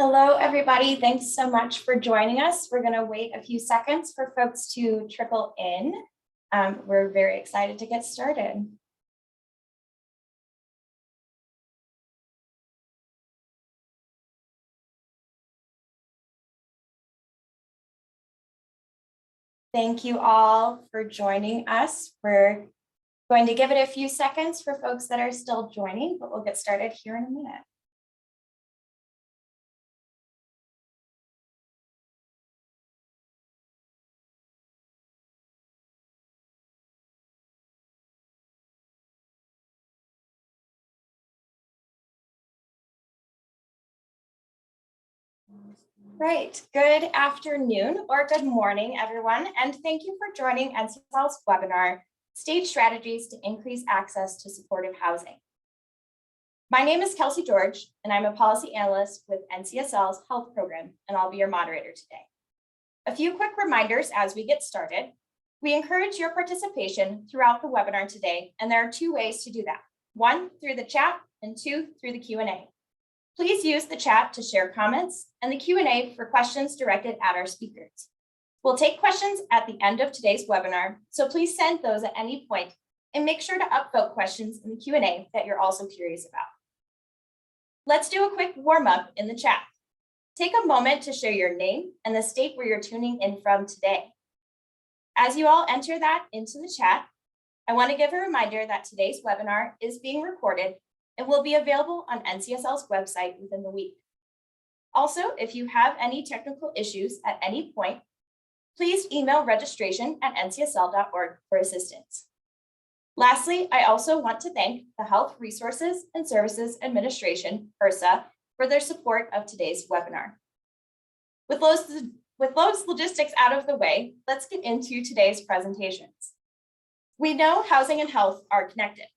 Hello, everybody. Thanks so much for joining us. We're going to wait a few seconds for folks to trickle in. We're very excited to get started. Thank you all for joining us. We're going to give it a few seconds for folks that are still joining, but we'll get started here in a minute. Right, good afternoon or good morning, everyone, and thank you for joining NCSL's webinar, State Strategies to Increase Access to Supportive Housing. My name is Kelsey George, and I'm a policy analyst with NCSL's health program, and I'll be your moderator today. A few quick reminders as we get started. We encourage your participation throughout the webinar today, and there are two ways to do that. One, through the chat, and two, through the Q&A. Please use the chat to share comments and the Q&A for questions directed at our speakers. We'll take questions at the end of today's webinar, so please send those at any point and make sure to upvote questions in the Q&A that you're also curious about. Let's do a quick warm-up in the chat. Take a moment to share your name and the state where you're tuning in from today. As you all enter that into the chat, I want to give a reminder that today's webinar is being recorded and will be available on NCSL's website within the week. Also, if you have any technical issues at any point, please email registration@ncsl.org for assistance. Lastly, I also want to thank the Health Resources and Services Administration, HRSA, for their support of today's webinar. With those logistics out of the way, let's get into today's presentations. We know housing and health are connected.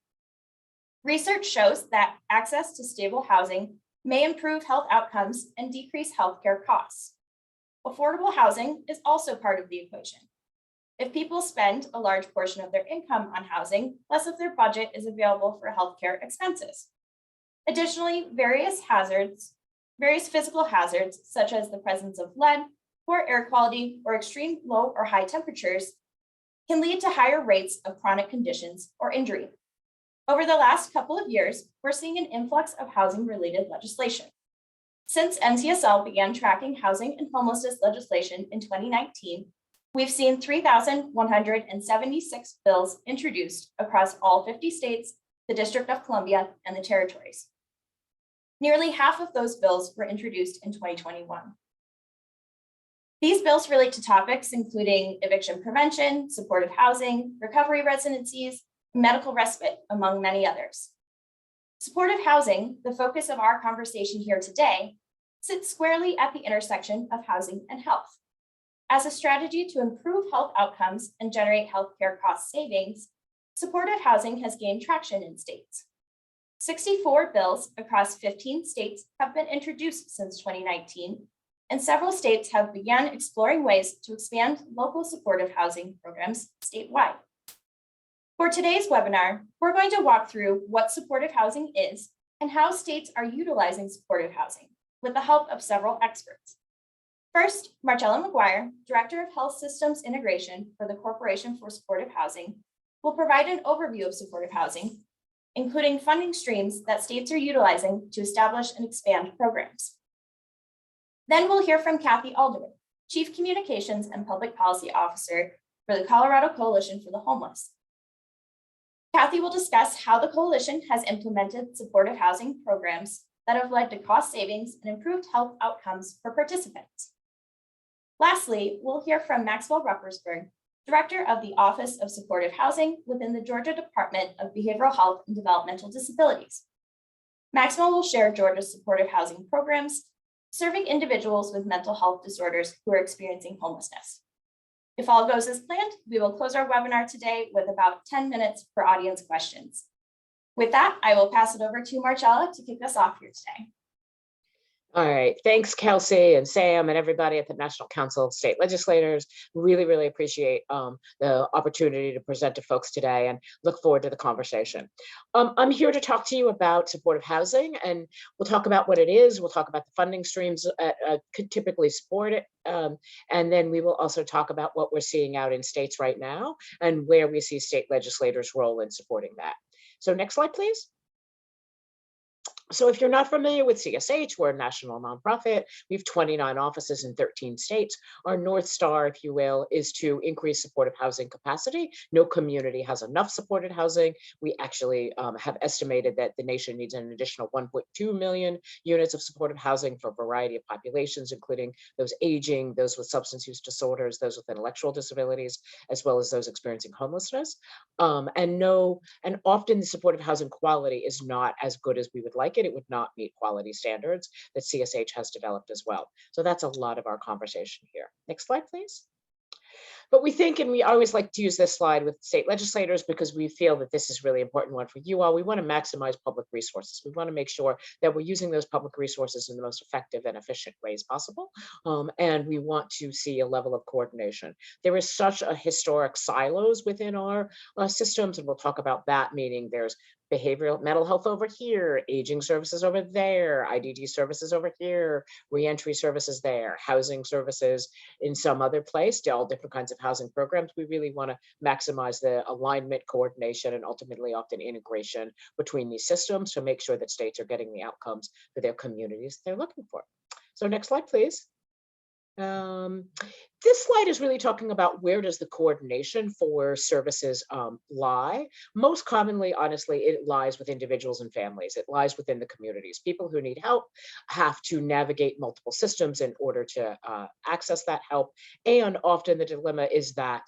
Research shows that access to stable housing may improve health outcomes and decrease healthcare costs. Affordable housing is also part of the equation. If people spend a large portion of their income on housing, less of their budget is available for healthcare expenses. Additionally, various physical hazards, such as the presence of lead, poor air quality, or extreme low or high temperatures, can lead to higher rates of chronic conditions or injury. Over the last couple of years, we're seeing an influx of housing-related legislation. Since NCSL began tracking housing and homelessness legislation in 2019, we've seen 3,176 bills introduced across all 50 states, the District of Columbia, and the territories. Nearly half of those bills were introduced in 2021. These bills relate to topics including eviction prevention, supportive housing, recovery residencies, medical respite, among many others. Supportive housing, the focus of our conversation here today, sits squarely at the intersection of housing and health. As a strategy to improve health outcomes and generate healthcare cost savings, supportive housing has gained traction in states. 64 bills across 15 states have been introduced since 2019, and several states have begun exploring ways to expand local supportive housing programs statewide. For today's webinar, we're going to walk through what supportive housing is and how states are utilizing supportive housing with the help of several experts. First, Marcella McGuire, Director of Health Systems Integration for the Corporation for Supportive Housing, will provide an overview of supportive housing, including funding streams that states are utilizing to establish and expand programs. Then we'll hear from Kathy Alderman, Chief Communications and Public Policy Officer for the Colorado Coalition for the Homeless. Kathy will discuss how the coalition has implemented supportive housing programs that have led to cost savings and improved health outcomes for participants. Lastly, we'll hear from Maxwell Ruppersberg, Director of the Office of Supportive Housing within the Georgia Department of Behavioral Health and Developmental Disabilities. Maxwell will share Georgia's supportive housing programs, serving individuals with mental health disorders who are experiencing homelessness. If all goes as planned, we will close our webinar today with about 10 minutes for audience questions. With that, I will pass it over to Marcella to kick us off here today. All right. Thanks, Kelsey and Sam and everybody at the National Council of State Legislators. Really, really appreciate the opportunity to present to folks today and look forward to the conversation. I'm here to talk to you about supportive housing, and we'll talk about what it is. We'll talk about the funding streams that could typically support it. And then we will also talk about what we're seeing out in states right now and where we see state legislators' role in supporting that. So next slide, please. So if you're not familiar with CSH, we're a national nonprofit. We have 29 offices in 13 states. Our North Star, if you will, is to increase supportive housing capacity. No community has enough supported housing. We actually have estimated that the nation needs an additional 1.2 million units of supportive housing for a variety of populations, including those aging, those with substance use disorders, those with intellectual disabilities, as well as those experiencing homelessness. And often the supportive housing quality is not as good as we would like it. It would not meet quality standards that CSH has developed as well. So that's a lot of our conversation here. Next slide, please. But we think, and we always like to use this slide with state legislators because we feel that this is really important one for you all. We want to maximize public resources. We want to make sure that we're using those public resources in the most effective and efficient ways possible. And we want to see a level of coordination. There is such a historic silos within our systems, and we'll talk about that, meaning there's behavioral mental health over here, aging services over there, IDD services over here, reentry services there, housing services in some other place, all different kinds of housing programs. We really want to maximize the alignment, coordination, and ultimately often integration between these systems to make sure that states are getting the outcomes for their communities they're looking for. So next slide, please. This slide is really talking about where does the coordination for services lie. Most commonly, honestly, it lies with individuals and families. It lies within the communities. People who need help have to navigate multiple systems in order to access that help. And often the dilemma is that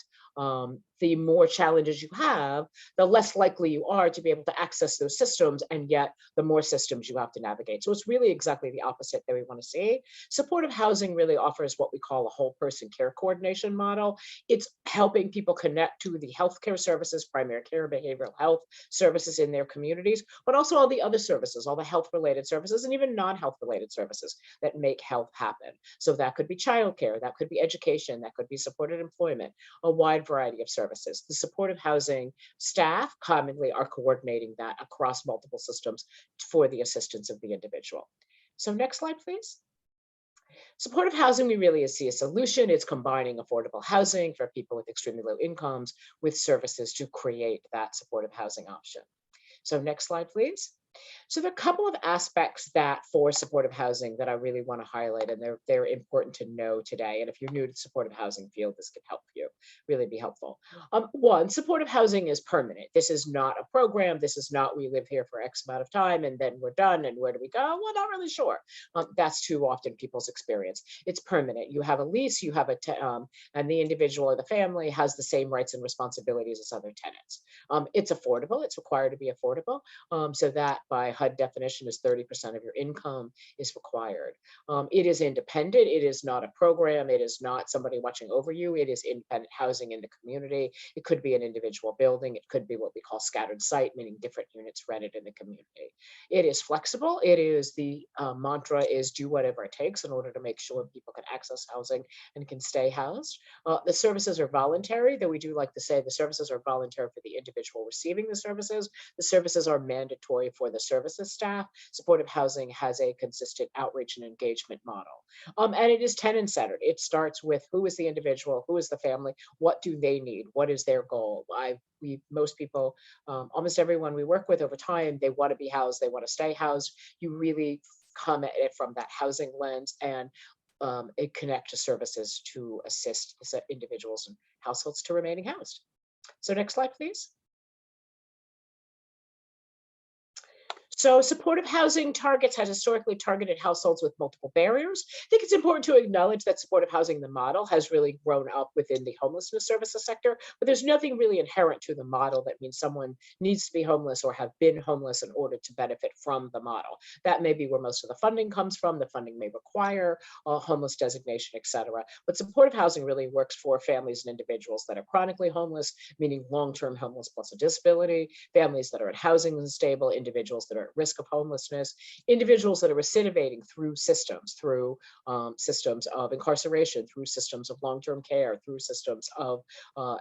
the more challenges you have, the less likely you are to be able to access those systems, and yet the more systems you have to navigate. So it's really exactly the opposite that we want to see. Supportive housing really offers what we call a whole person care coordination model. It's helping people connect to the healthcare services, primary care, behavioral health services in their communities, but also all the other services, all the health related services, and even non-health related services that make health happen. So that could be childcare, that could be education, that could be supported employment, a wide variety of services. The supportive housing staff commonly are coordinating that across multiple systems for the assistance of the individual. So next slide, please. Supportive housing, we really see a solution. It's combining affordable housing for people with extremely low incomes with services to create that supportive housing option. So next slide, please. So there are a couple of aspects that for supportive housing that I really want to highlight, and they're important to know today. And if you're new to the supportive housing field, this can help you, really be helpful. One, supportive housing is permanent. This is not a program. This is not we live here for X amount of time and then we're done and where do we go? Well, not really sure. That's too often people's experience. It's permanent. You have a lease, you have and the individual or the family has the same rights and responsibilities as other tenants. It's affordable. It's required to be affordable. So that by HUD definition is 30% of your income is required. It is independent. It is not a program. It is not somebody watching over you. It is independent housing in the community. It could be an individual building. It could be what we call scattered site, meaning different units rented in the community. It is flexible. It is the mantra is do whatever it takes in order to make sure people can access housing and can stay housed. The services are voluntary, though we do like to say the services are voluntary for the individual receiving the services. The services are mandatory for the services staff. Supportive housing has a consistent outreach and engagement model. And it is tenant-centered. It starts with who is the individual, who is the family, what do they need, what is their goal. Most people, almost everyone we work with over time, they want to be housed, they want to stay housed. You really come at it from that housing lens and connect to services to assist individuals and households to remaining housed. So next slide, please. So supportive housing targets has historically targeted households with multiple barriers. I think it's important to acknowledge that supportive housing, the model, has really grown up within the homelessness services sector, but there's nothing really inherent to the model that means someone needs to be homeless or have been homeless in order to benefit from the model. That may be where most of the funding comes from. The funding may require a homeless designation, et cetera. But supportive housing really works for families and individuals that are chronically homeless, meaning long-term homeless plus a disability, families that are in housing unstable, individuals that are at risk of homelessness, individuals that are recidivating through systems of incarceration, through systems of long-term care, through systems of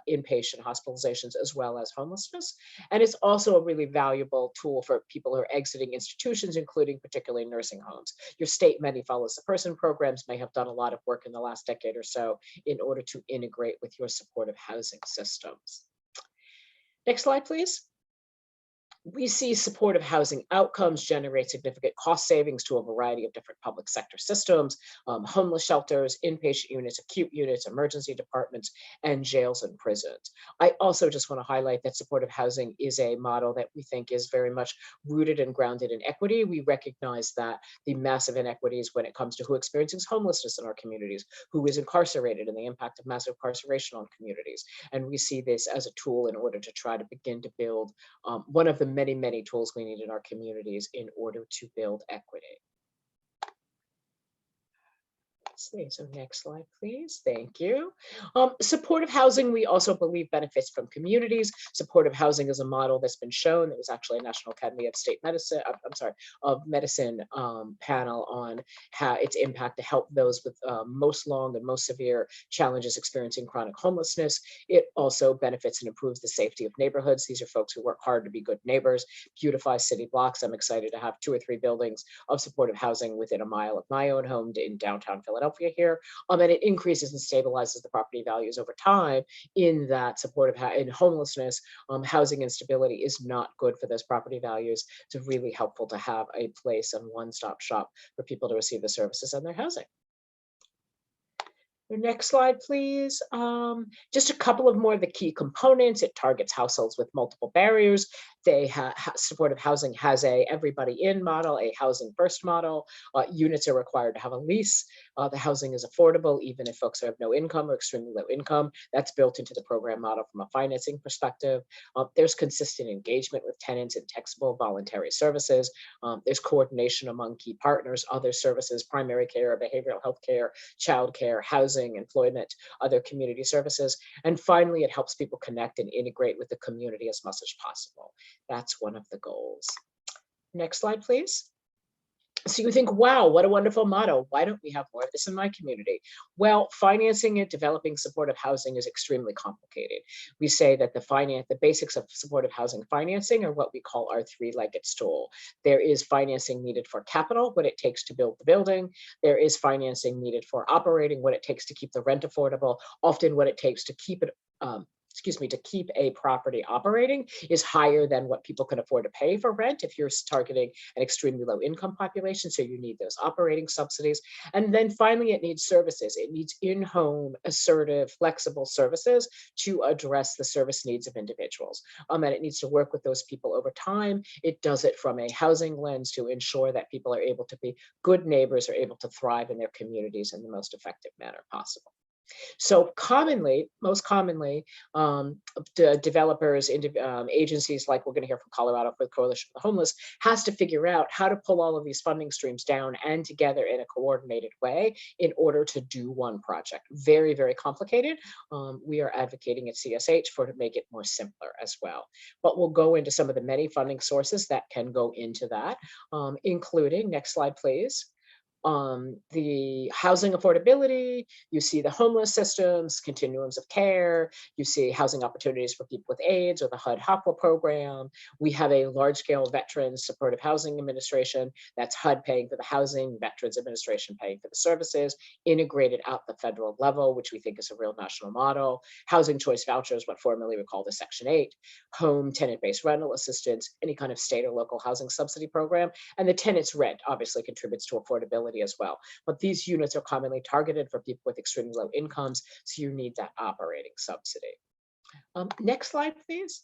inpatient hospitalizations, as well as homelessness. And it's also a really valuable tool for people who are exiting institutions, including particularly nursing homes. Your state Many Follows the Person programs may have done a lot of work in the last decade or so in order to integrate with your supportive housing systems. Next slide, please. We see supportive housing outcomes generate significant cost savings to a variety of different public sector systems, homeless shelters, inpatient units, acute units, emergency departments, and jails and prisons. I also just want to highlight that supportive housing is a model that we think is very much rooted and grounded in equity. We recognize that the massive inequities when it comes to who experiences homelessness in our communities, who is incarcerated, and the impact of massive incarceration on communities. And we see this as a tool in order to try to begin to build one of the many tools we need in our communities in order to build equity. So next slide, please. Thank you. Supportive housing, we also believe, benefits from communities. Supportive housing is a model that's been shown. There was actually a National Academy of State Medicine, of Medicine panel on how its impact to help those with most long and most severe challenges experiencing chronic homelessness. It also benefits and improves the safety of neighborhoods. These are folks who work hard to be good neighbors, beautify city blocks. I'm excited to have 2 or 3 buildings of supportive housing within a mile of my own home in downtown Philadelphia here, and it increases and stabilizes the property values over time. In that in homelessness, housing instability is not good for those property values. It's really helpful to have a place and one-stop shop for people to receive the services in their housing. The next slide, please. Just a couple of more of the key components. It targets households with multiple barriers. Supportive housing has a everybody in model, a housing first model. Units are required to have a lease. The housing is affordable, even if folks have no income or extremely low income. That's built into the program model from a financing perspective. There's consistent engagement with tenants and taxable voluntary services. There's coordination among key partners, other services, primary care, behavioral health care, child care, housing, employment, other community services. And finally, it helps people connect and integrate with the community as much as possible. That's one of the goals. Next slide, please. So you think, wow, what a wonderful model. Why don't we have more of this in my community? Well, financing and developing supportive housing is extremely complicated. We say that the basics of supportive housing financing are what we call our 3-legged stool. There is financing needed for capital, what it takes to build the building. There is financing needed for operating, what it takes to keep the rent affordable, often what it takes to keep it to keep a property operating is higher than what people can afford to pay for rent if you're targeting an extremely low income population. So you need those operating subsidies. And then finally, it needs services. It needs in-home, assertive, flexible services to address the service needs of individuals. And it needs to work with those people over time. It does it from a housing lens to ensure that people are able to be good neighbors, are able to thrive in their communities in the most effective manner possible. So most commonly, developers, agencies like we're going to hear from Colorado for the Coalition for the Homeless has to figure out how to pull all of these funding streams down and together in a coordinated way in order to do one project. Very, very complicated. We are advocating at CSH to make it more simpler as well. But we'll go into some of the many funding sources that can go into that, including, next slide, please. The housing affordability, you see the homeless systems, continuums of care, you see housing opportunities for people with AIDS or the HUD-HOPWA program. We have a large-scale Veterans Supportive Housing Administration, that's HUD paying for the housing, Veterans Administration paying for the services, integrated at the federal level, which we think is a real national model. Housing choice vouchers, what formerly we call the Section 8, home tenant-based rental assistance, any kind of state or local housing subsidy program, and the tenant's rent obviously contributes to affordability as well. But these units are commonly targeted for people with extremely low incomes, so you need that operating subsidy. Next slide, please.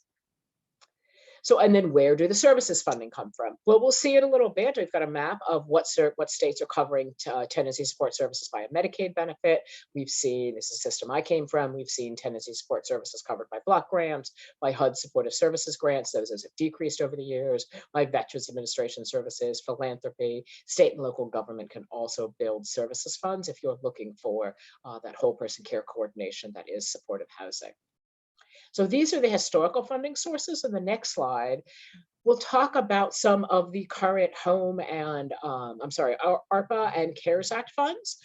So, and then where do the services funding come from? Well, we'll see it a little bit. We've got a map of what states are covering tenancy support services by a Medicaid benefit. We've seen, this is a system I came from, we've seen tenancy support services covered by block grants, by HUD supportive services grants, those have decreased over the years, by Veterans Administration services, philanthropy. State and local government can also build services funds if you're looking for that whole person care coordination that is supportive housing. So these are the historical funding sources. In the next slide, we'll talk about some of the current home and ARPA and CARES Act funds.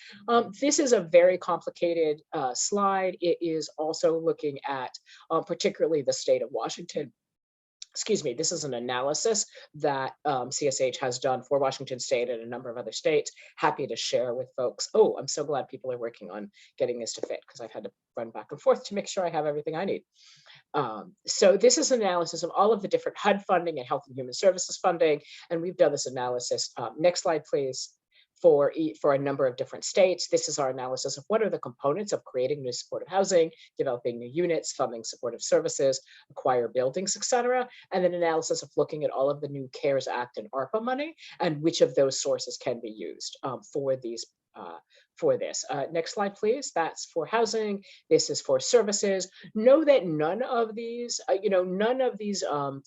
This is a very complicated slide. It is also looking at particularly the state of Washington. Excuse me, this is an analysis that CSH has done for Washington State and a number of other states. Happy to share with folks. Oh, I'm so glad people are working on getting this to fit, because I've had to run back and forth to make sure I have everything I need. So this is an analysis of all of the different HUD funding and Health and Human Services funding, and we've done this analysis. Next slide, please. For a number of different states. This is our analysis of what are the components of creating new supportive housing, developing new units, funding supportive services, acquire buildings, etc. And then analysis of looking at all of the new CARES Act and ARPA money and which of those sources can be used for these. For this. Next slide, please. That's for housing. This is for services. Know that none of these,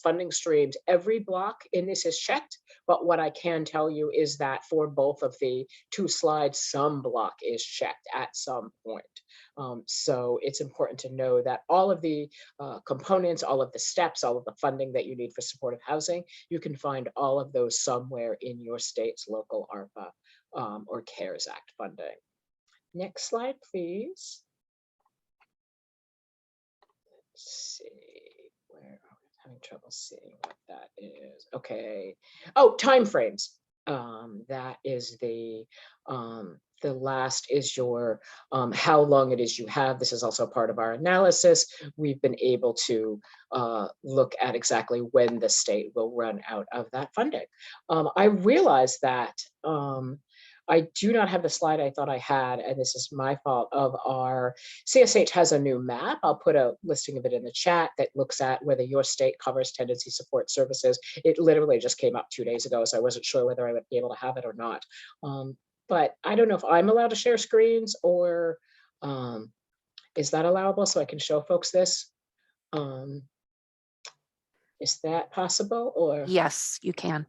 funding streams, every block in this is checked. But what I can tell you is that for both of the two slides, some block is checked at some point. So it's important to know that all of the components, all of the steps, all of the funding that you need for supportive housing, you can find all of those somewhere in your state's local ARPA or CARES Act funding. Next slide, please. Let's see, where are we having trouble seeing what that is? Okay. Oh, timeframes. That is the last is your how long it is you have. This is also part of our analysis. We've been able to look at exactly when the state will run out of that funding. I realized that I do not have the slide I thought I had, and this is my fault, of our CSH has a new map. I'll put a listing of it in the chat that looks at whether your state covers tenancy support services. It literally just came up 2 days ago, so I wasn't sure whether I would be able to have it or not. But I don't know if I'm allowed to share screens, or is that allowable so I can show folks this? Is that possible? Or yes, you can.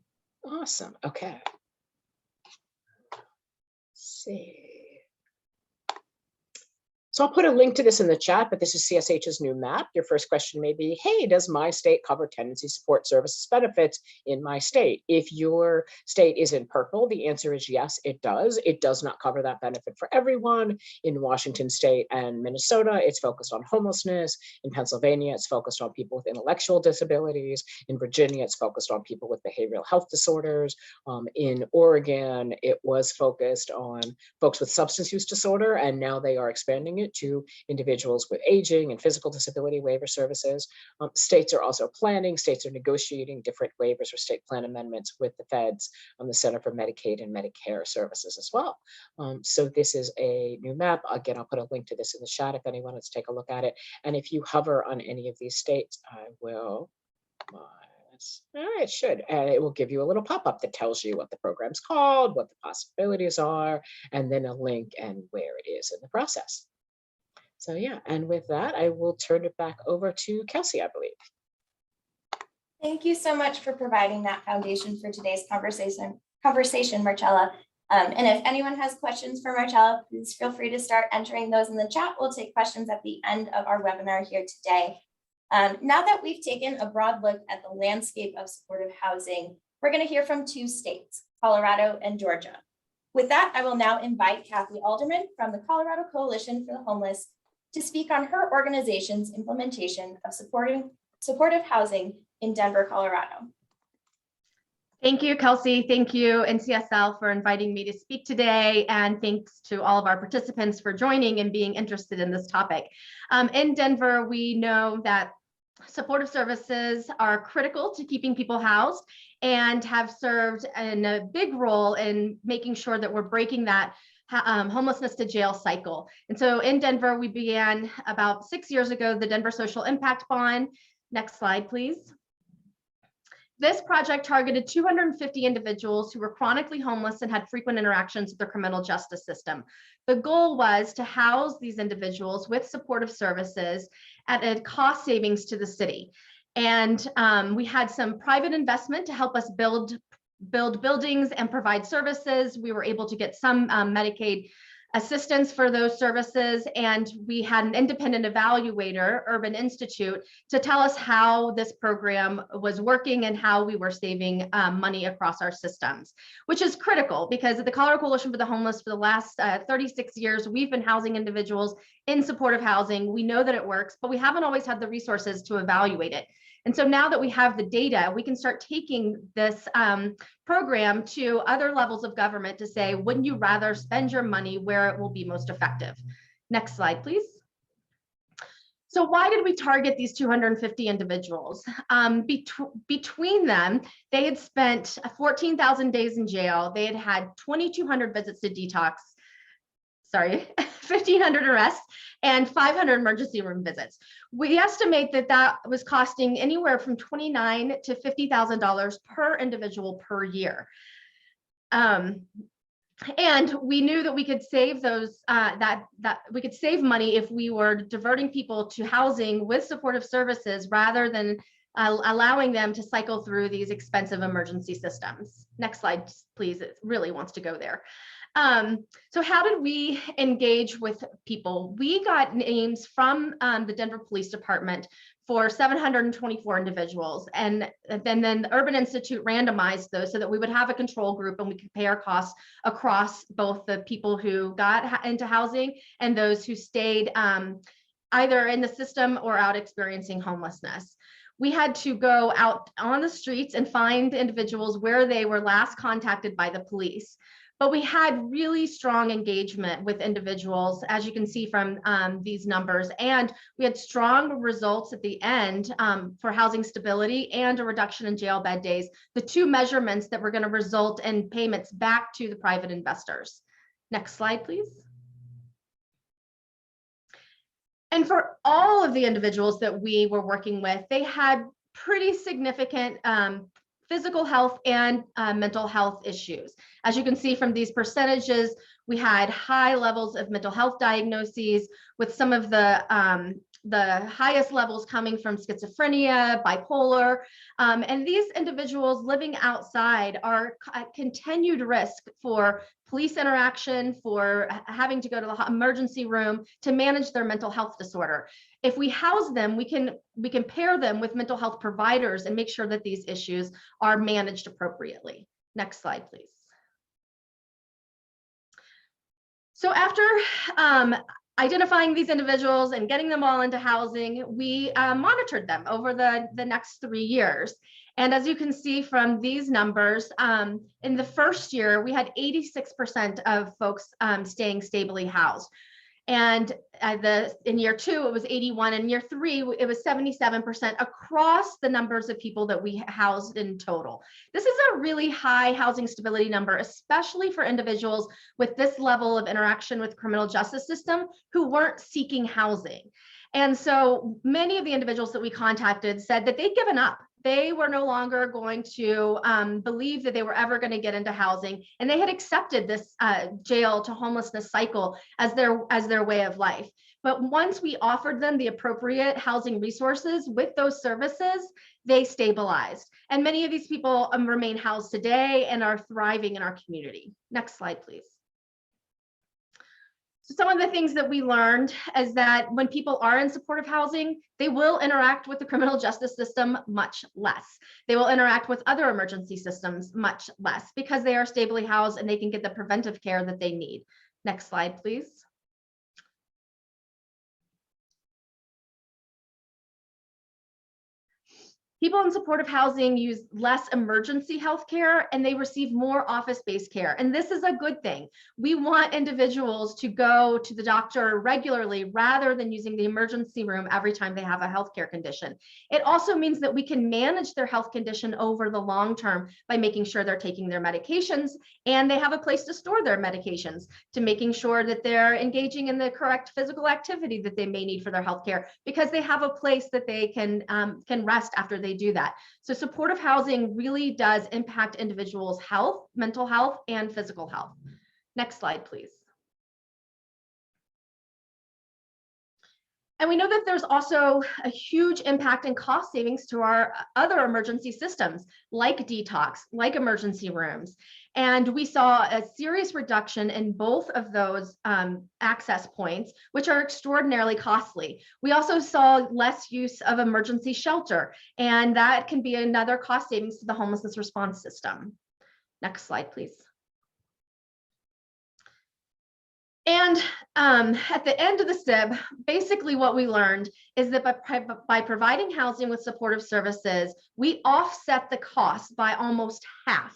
Awesome. Okay. See. So I'll put a link to this in the chat, but this is CSH's new map. Your first question may be, hey, does my state cover tenancy support services benefits in my state? If your state is in purple, the answer is yes, it does. It does not cover that benefit for everyone. In Washington State and Minnesota, it's focused on homelessness. In Pennsylvania, it's focused on people with intellectual disabilities. In Virginia, it's focused on people with behavioral health disorders. In Oregon, it was focused on folks with substance use disorder, and now they are expanding it to individuals with aging and physical disability waiver services. States are also planning, states are negotiating different waivers or state plan amendments with the feds on the Center for Medicaid and Medicare Services as well. So this is a new map. Again, I'll put a link to this in the chat if anyone wants to take a look at it. And if you hover on any of these states, I will, it should, and it will give you a little pop-up that tells you what the program's called, what the possibilities are, and then a link and where it is in the process. So yeah, and with that, I will turn it back over to Kelsey, I believe. Thank you so much for providing that foundation for today's conversation, Marcella. And if anyone has questions for Marcella, please feel free to start entering those in the chat. We'll take questions at the end of our webinar here today. Now that we've taken a broad look at the landscape of supportive housing, we're going to hear from 2 states, Colorado and Georgia. With that, I will now invite Kathy Alderman from the Colorado Coalition for the Homeless to speak on her organization's implementation of supportive housing in Denver, Colorado. Thank you, Kelsey. Thank you, NCSL, for inviting me to speak today. And thanks to all of our participants for joining and being interested in this topic. In Denver, we know that supportive services are critical to keeping people housed and have served in a big role in making sure that we're breaking that homelessness to jail cycle. And so in Denver, we began about 6 years ago, the Denver Social Impact Bond. Next slide, please. This project targeted 250 individuals who were chronically homeless and had frequent interactions with the criminal justice system. The goal was to house these individuals with supportive services at a cost savings to the city. And we had some private investment to help us build buildings and provide services. We were able to get some Medicaid assistance for those services, and we had an independent evaluator, Urban Institute, to tell us how this program was working and how we were saving money across our systems, which is critical because at the Colorado Coalition for the Homeless for the last 36 years, we've been housing individuals in supportive housing. We know that it works, but we haven't always had the resources to evaluate it. And so now that we have the data, we can start taking this program to other levels of government to say, wouldn't you rather spend your money where it will be most effective? Next slide, please. So why did we target these 250 individuals? Between them, they had spent 14,000 days in jail. They had had 2,200 visits to detox, 1,500 arrests, and 500 emergency room visits. We estimate that that was costing anywhere from $29,000 to $50,000 per individual per year. And we knew that we could save those, that we could save money if we were diverting people to housing with supportive services rather than allowing them to cycle through these expensive emergency systems. Next slide, please. It really wants to go there. So how did we engage with people? We got names from the Denver Police Department for 724 individuals. And then the Urban Institute randomized those so that we would have a control group and we could compare costs across both the people who got into housing and those who stayed either in the system or out experiencing homelessness. We had to go out on the streets and find individuals where they were last contacted by the police. But we had really strong engagement with individuals, as you can see from these numbers, and we had strong results at the end for housing stability and a reduction in jail bed days, the two measurements that were going to result in payments back to the private investors. Next slide, please. And for all of the individuals that we were working with, they had pretty significant physical health and mental health issues. As you can see from these percentages, we had high levels of mental health diagnoses, with some of the highest levels coming from schizophrenia, bipolar, and these individuals living outside are at continued risk for police interaction, for having to go to the emergency room to manage their mental health disorder. If we house them, we can pair them with mental health providers and make sure that these issues are managed appropriately. Next slide, please. So after identifying these individuals and getting them all into housing, we monitored them over the next 3 years. And as you can see from these numbers, in the first year, we had 86% of folks staying stably housed. And in year 2, it was 81. In year 3, it was 77% across the numbers of people that we housed in total. This is a really high housing stability number, especially for individuals with this level of interaction with the criminal justice system who weren't seeking housing. And so many of the individuals that we contacted said that they'd given up. They were no longer going to believe that they were ever going to get into housing, and they had accepted this jail to homelessness cycle as their way of life. But once we offered them the appropriate housing resources with those services, they stabilized. And many of these people remain housed today and are thriving in our community. Next slide, please. Some of the things that we learned is that when people are in supportive housing, they will interact with the criminal justice system much less. They will interact with other emergency systems much less because they are stably housed and they can get the preventive care that they need. Next slide, please. People in supportive housing use less emergency health care and they receive more office-based care. And this is a good thing. We want individuals to go to the doctor regularly rather than using the emergency room every time they have a healthcare condition. It also means that we can manage their health condition over the long term by making sure they're taking their medications and they have a place to store their medications, to making sure that they're engaging in the correct physical activity that they may need for their healthcare, because they have a place that they can rest after they do that. So supportive housing really does impact individuals' health, mental health, and physical health. Next slide, please. And we know that there's also a huge impact and cost savings to our other emergency systems, like detox, like emergency rooms. And we saw a serious reduction in both of those access points, which are extraordinarily costly. We also saw less use of emergency shelter, and that can be another cost savings to the homelessness response system. Next slide, please. And at the end of the SIB, basically what we learned is that by providing housing with supportive services, we offset the cost by almost half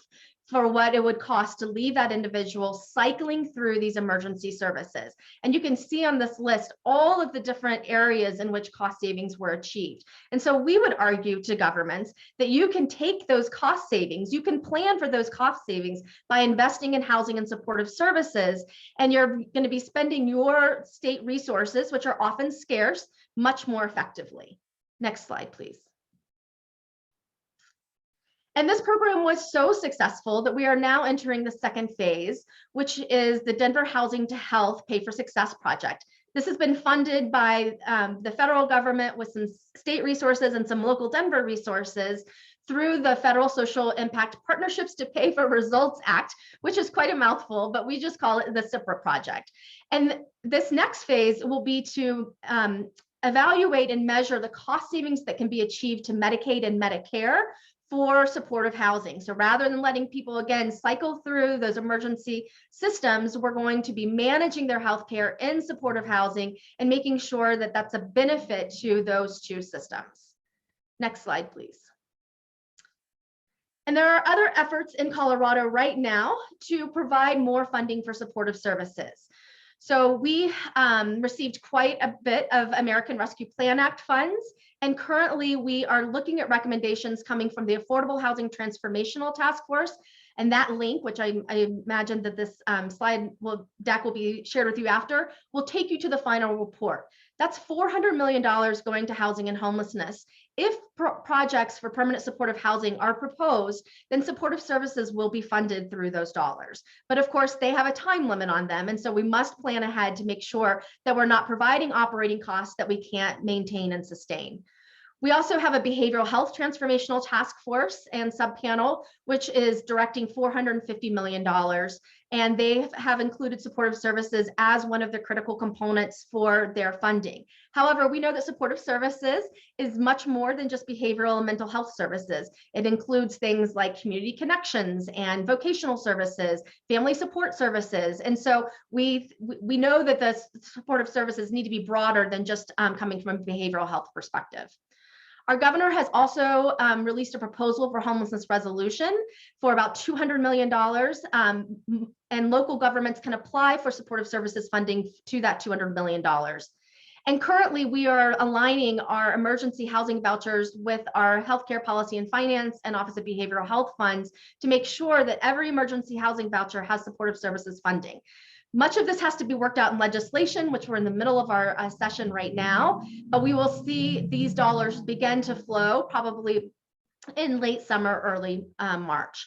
for what it would cost to leave that individual cycling through these emergency services. And you can see on this list all of the different areas in which cost savings were achieved. And so we would argue to governments that you can take those cost savings, you can plan for those cost savings by investing in housing and supportive services, and you're going to be spending your state resources, which are often scarce, much more effectively. Next slide, please. And this program was so successful that we are now entering the second phase, which is the Denver Housing to Health Pay for Success project. This has been funded by the federal government with some state resources and some local Denver resources through the Federal Social Impact Partnerships to Pay for Results Act, which is quite a mouthful, but we just call it the CIPRA project. And this next phase will be to evaluate and measure the cost savings that can be achieved to Medicaid and Medicare for supportive housing. So rather than letting people, again, cycle through those emergency systems, we're going to be managing their healthcare in supportive housing and making sure that that's a benefit to those two systems. Next slide, please. And there are other efforts in Colorado right now to provide more funding for supportive services. So we received quite a bit of American Rescue Plan Act funds, and currently we are looking at recommendations coming from the Affordable Housing Transformational Task Force. And that link, which I imagine that this deck will be shared with you after, will take you to the final report. That's $400 million going to housing and homelessness. If projects for permanent supportive housing are proposed, then supportive services will be funded through those dollars. But of course, they have a time limit on them. And so we must plan ahead to make sure that we're not providing operating costs that we can't maintain and sustain. We also have a behavioral health transformational task force and subpanel, which is directing $450 million. And they have included supportive services as one of the critical components for their funding. However, we know that supportive services is much more than just behavioral and mental health services. It includes things like community connections and vocational services, family support services. And so we know that the supportive services need to be broader than just coming from a behavioral health perspective. Our governor has also released a proposal for homelessness resolution for about $200 million, and local governments can apply for supportive services funding to that $200 million. And currently we are aligning our emergency housing vouchers with our healthcare policy and finance and Office of Behavioral Health funds to make sure that every emergency housing voucher has supportive services funding. Much of this has to be worked out in legislation, which we're in the middle of our session right now, but we will see these dollars begin to flow probably in late summer, early March.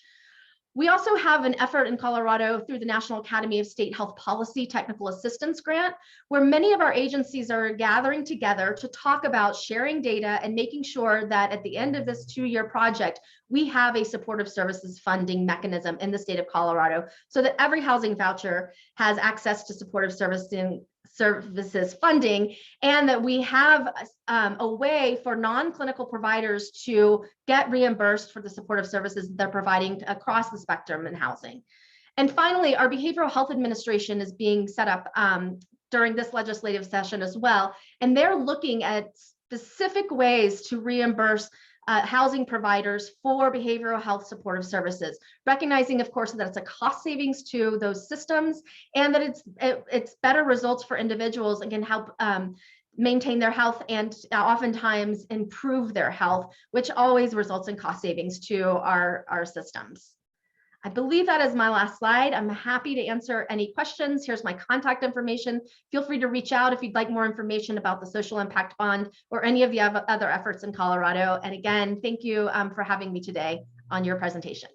We also have an effort in Colorado through the National Academy of State Health Policy Technical Assistance Grant, where many of our agencies are gathering together to talk about sharing data and making sure that at the end of this 2-year project, we have a supportive services funding mechanism in the state of Colorado so that every housing voucher has access to supportive services funding, and that we have a way for non-clinical providers to get reimbursed for the supportive services they're providing across the spectrum in housing. And finally, our Behavioral Health Administration is being set up during this legislative session as well, and they're looking at specific ways to reimburse housing providers for behavioral health supportive services, recognizing, of course, that it's a cost savings to those systems and that it's better results for individuals and can help maintain their health and oftentimes improve their health, which always results in cost savings to our systems. I believe that is my last slide. I'm happy to answer any questions. Here's my contact information. Feel free to reach out if you'd like more information about the Social Impact Bond or any of the other efforts in Colorado. And again, thank you for having me today on your presentation.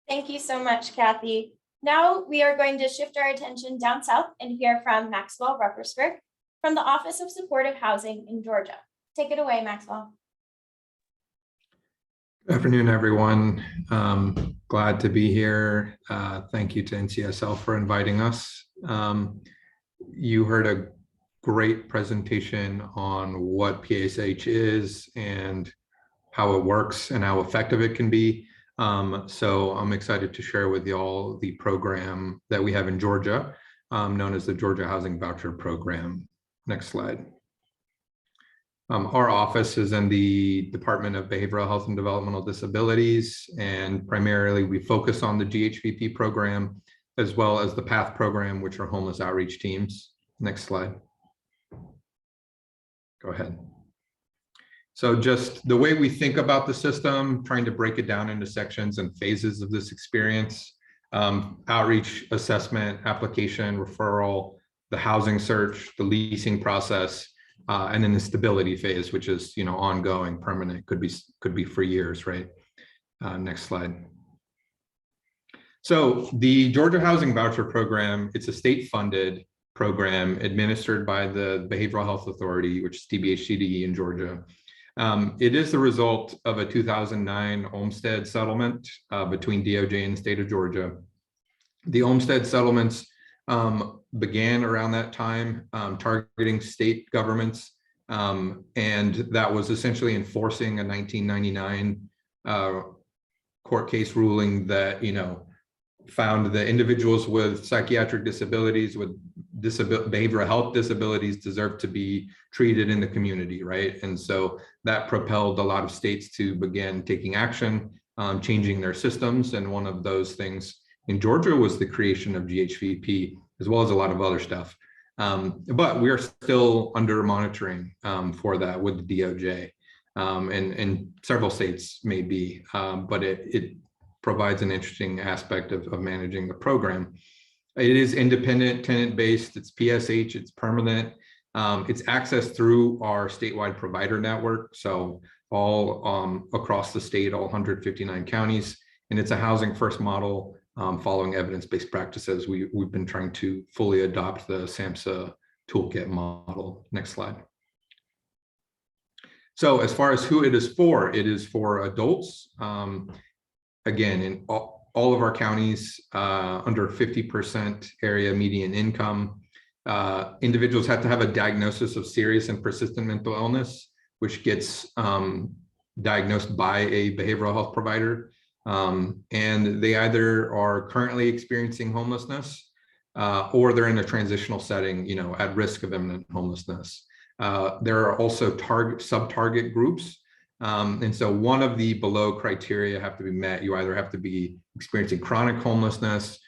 Thank you so much, Kathy. Now we are going to shift our attention down south and hear from Maxwell Ruppersberg. from the Office of Supportive Housing in Georgia. Take it away, Maxwell. Good afternoon, everyone. Glad to be here. Thank you to NCSL for inviting us. You heard a great presentation on what PSH is and how it works and how effective it can be. So I'm excited to share with you all the program that we have in Georgia, known as the Georgia Housing Voucher Program. Next slide. Our office is in the Department of Behavioral Health and Developmental Disabilities, and primarily we focus on the GHVP program, as well as the PATH program, which are homeless outreach teams. Next slide. Go ahead. So just the way we think about the system, trying to break it down into sections and phases of this experience, outreach, assessment, application, referral, the housing search, the leasing process, and then the stability phase, which is, ongoing, permanent, could be for years, right? Next slide. So the Georgia Housing Voucher Program, it's a state-funded program administered by the Behavioral Health Authority, which is TBHCDE in Georgia. It is the result of a 2009 Olmstead settlement between DOJ and the state of Georgia. The Olmstead settlements began around that time, targeting state governments, and that was essentially enforcing a 1999 court case ruling that found that individuals with psychiatric disabilities, with behavioral health disabilities, deserve to be treated in the community, right? And so that propelled a lot of states to begin taking action, changing their systems, and one of those things in Georgia was the creation of GHVP, as well as a lot of other stuff. But we are still under monitoring for that with the DOJ, and several states may be, but it provides an interesting aspect of managing the program. It is independent, tenant-based, it's PSH, it's permanent. It's accessed through our statewide provider network, so all across the state, all 159 counties, and it's a housing first model. Following evidence-based practices, we've been trying to fully adopt the SAMHSA toolkit model. Next slide. So as far as who it is for adults. Again, in all of our counties, under 50% area median income, individuals have to have a diagnosis of serious and persistent mental illness, which gets diagnosed by a behavioral health provider. And they either are currently experiencing homelessness or they're in a transitional setting, at risk of imminent homelessness. There are also sub-target groups. And so one of the below criteria have to be met. You either have to be experiencing chronic homelessness,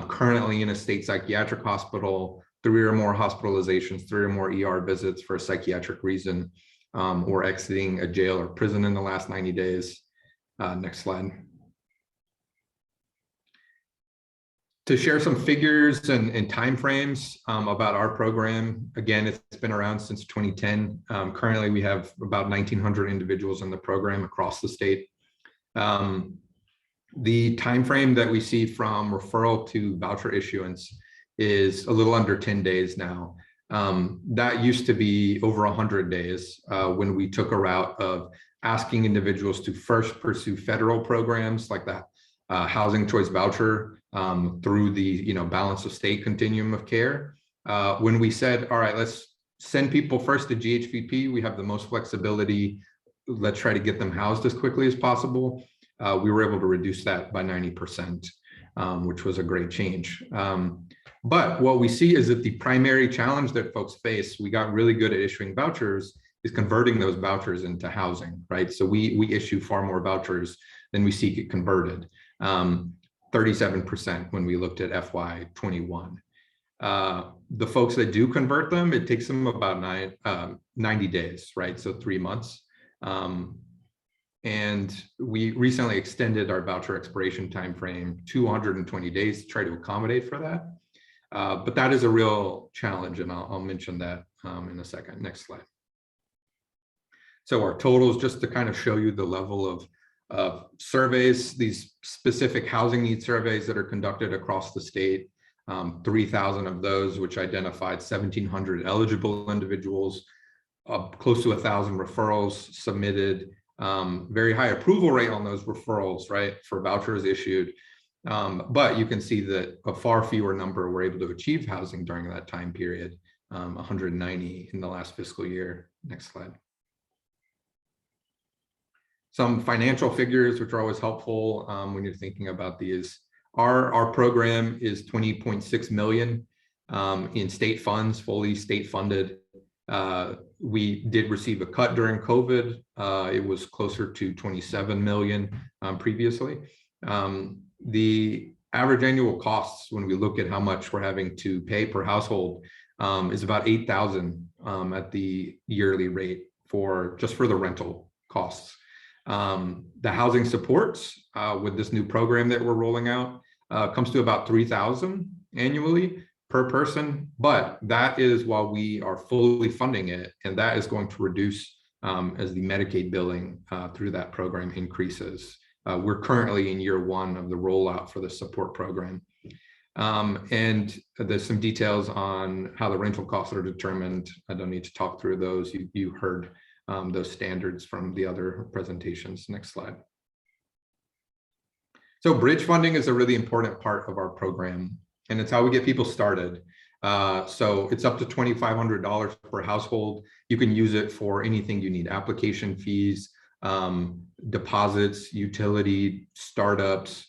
currently in a state psychiatric hospital, 3 or more hospitalizations, 3 or more ER visits for a psychiatric reason, or exiting a jail or prison in the last 90 days. Next slide. To share some figures and timeframes about our program. Again, it's been around since 2010. Currently, we have about 1,900 individuals in the program across the state. The timeframe that we see from referral to voucher issuance is a little under 10 days now. That used to be over 100 days when we took a route of asking individuals to first pursue federal programs like the Housing Choice Voucher through the balance of state continuum of care. When we said, all right, let's send people first to GHVP, we have the most flexibility, let's try to get them housed as quickly as possible. We were able to reduce that by 90%, which was a great change. But what we see is that the primary challenge that folks face, we got really good at issuing vouchers, is converting those vouchers into housing, right? So we issue far more vouchers than we see get converted. 37% when we looked at FY21. The folks that do convert them, it takes them about 90 days, right? So 3 months. And we recently extended our voucher expiration timeframe to 120 days to try to accommodate for that. But that is a real challenge, and I'll mention that in a second. Next slide. So our totals, just to kind of show you the level of surveys, these specific housing needs surveys that are conducted across the state. 3,000 of those, which identified 1,700 eligible individuals, close to 1,000 referrals submitted, very high approval rate on those referrals, right, for vouchers issued. But you can see that a far fewer number were able to achieve housing during that time period, 190 in the last fiscal year. Next slide. Some financial figures, which are always helpful when you're thinking about these. Our program is 20.6 million in state funds, fully state funded. We did receive a cut during COVID. It was closer to 27 million previously. The average annual costs, when we look at how much we're having to pay per household, is about 8,000 at the yearly rate just for the rental costs. The housing supports with this new program that we're rolling out comes to about 3,000 annually per person, but that is while we are fully funding it, and that is going to reduce as the Medicaid billing through that program increases. We're currently in year 1 of the rollout for the support program. And there's some details on how the rental costs are determined. I don't need to talk through those. You heard those standards from the other presentations. Next slide. So bridge funding is a really important part of our program, and it's how we get people started. So it's up to $2,500 per household. You can use it for anything you need: application fees, deposits, utility, startups.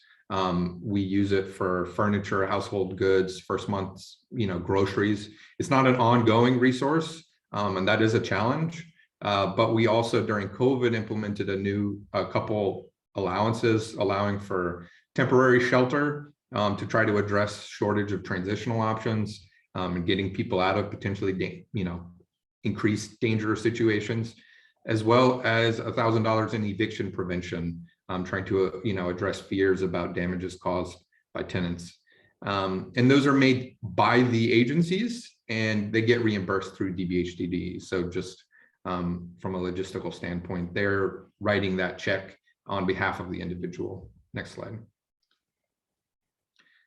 We use it for furniture, household goods, first month's, groceries. It's not an ongoing resource, and that is a challenge. But we also, during COVID, implemented a couple allowances, allowing for temporary shelter to try to address shortage of transitional options and getting people out of potentially, increased dangerous situations, as well as $1,000 in eviction prevention, trying to, address fears about damages caused by tenants. And those are made by the agencies, and they get reimbursed through DBHDD. So just from a logistical standpoint, they're writing that check on behalf of the individual. Next slide.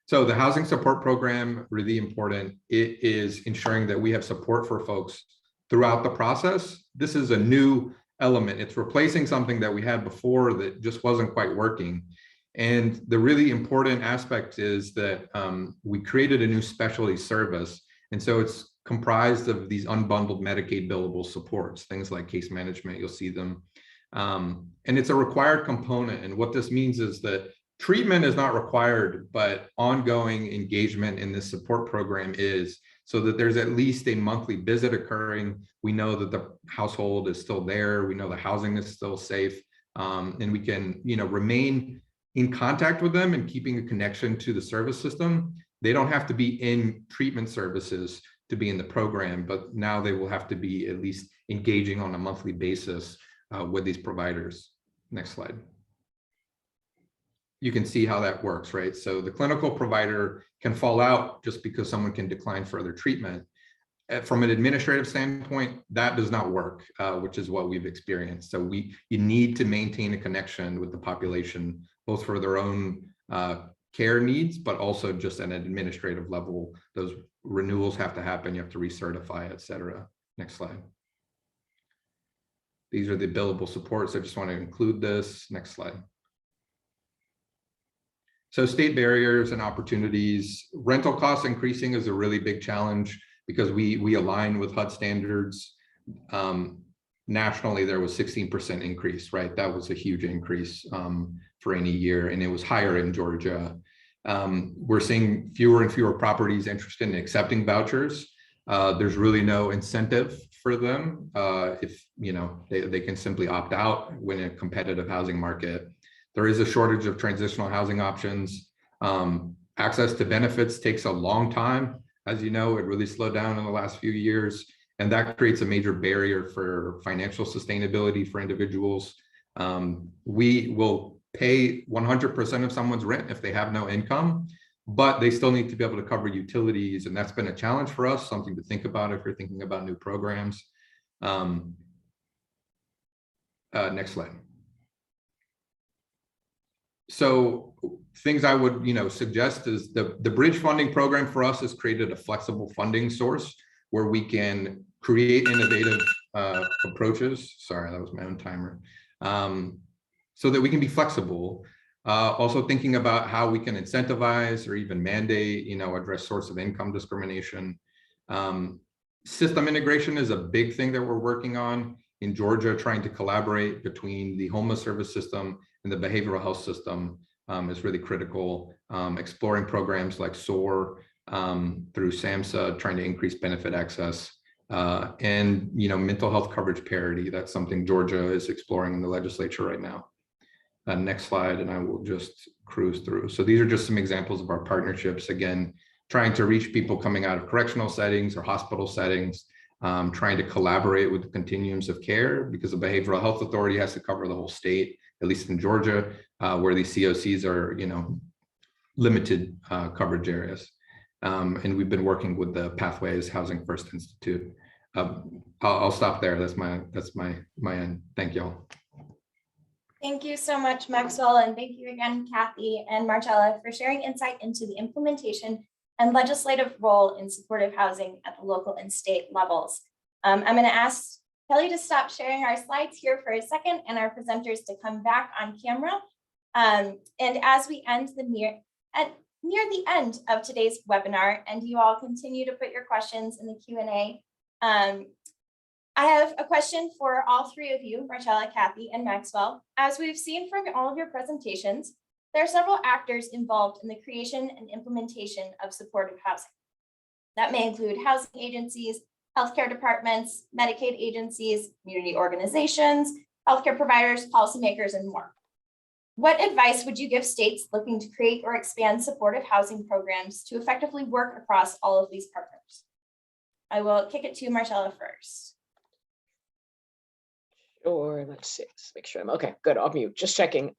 So the housing support program, really important. It is ensuring that we have support for folks throughout the process. This is a new element. It's replacing something that we had before that just wasn't quite working. And the really important aspect is that we created a new specialty service. And so it's comprised of these unbundled Medicaid billable supports, things like case management, you'll see them. And it's a required component. And what this means is that treatment is not required, but ongoing engagement in this support program is, so that there's at least a monthly visit occurring. We know that the household is still there. We know the housing is still safe. And we can, remain in contact with them and keeping a connection to the service system. They don't have to be in treatment services to be in the program, but now they will have to be at least engaging on a monthly basis with these providers. Next slide. You can see how that works, right? So the clinical provider can fall out just because someone can decline further treatment. From an administrative standpoint, that does not work, which is what we've experienced. So you need to maintain a connection with the population, both for their own care needs, but also just at an administrative level. Those renewals have to happen. You have to recertify, et cetera. Next slide. These are the billable supports. I just want to include this. Next slide. So state barriers and opportunities. Rental costs increasing is a really big challenge because we align with HUD standards. Nationally, there was 16% increase, right? That was a huge increase for any year, and it was higher in Georgia. We're seeing fewer and fewer properties interested in accepting vouchers. There's really no incentive for them if they can simply opt out when in a competitive housing market. There is a shortage of transitional housing options. Access to benefits takes a long time. As you know, it really slowed down in the last few years, and that creates a major barrier for financial sustainability for individuals. We will pay 100% of someone's rent if they have no income, but they still need to be able to cover utilities, and that's been a challenge for us, something to think about if you're thinking about new programs. Next slide. So things I would, suggest is the bridge funding program for us has created a flexible funding source where we can create innovative approaches. Sorry, that was my own timer. So that we can be flexible. Also thinking about how we can incentivize or even mandate, address source of income discrimination. System integration is a big thing that we're working on in Georgia, trying to collaborate between the homeless service system and the behavioral health system is really critical. Exploring programs like SOAR through SAMHSA, trying to increase benefit access, and mental health coverage parity. That's something Georgia is exploring in the legislature right now. Next slide, and I will just cruise through. So these are just some examples of our partnerships. Again, trying to reach people coming out of correctional settings or hospital settings, trying to collaborate with the continuums of care, because the Behavioral Health Authority has to cover the whole state, at least in Georgia, where these COCs are, limited coverage areas. And we've been working with the Pathways Housing First Institute. I'll stop there. That's my end. Thank you all. Thank you so much, Maxwell, and thank you again, Kathy and Marcella, for sharing insight into the implementation and legislative role in supportive housing at the local and state levels. I'm going to ask Kelly to stop sharing our slides here for a second and our presenters to come back on camera. And as we end near the end of today's webinar, and you all continue to put your questions in the Q&A, I have a question for all three of you, Marcella, Kathy, and Maxwell. As we've seen from all of your presentations, there are several actors involved in the creation and implementation of supportive housing. That may include housing agencies, healthcare departments, Medicaid agencies, community organizations, healthcare providers, policymakers, and more. What advice would you give states looking to create or expand supportive housing programs to effectively work across all of these partners? I will kick it to Marcella first. Or let's see, let's make sure I'm okay. Good. I'll mute. Just checking.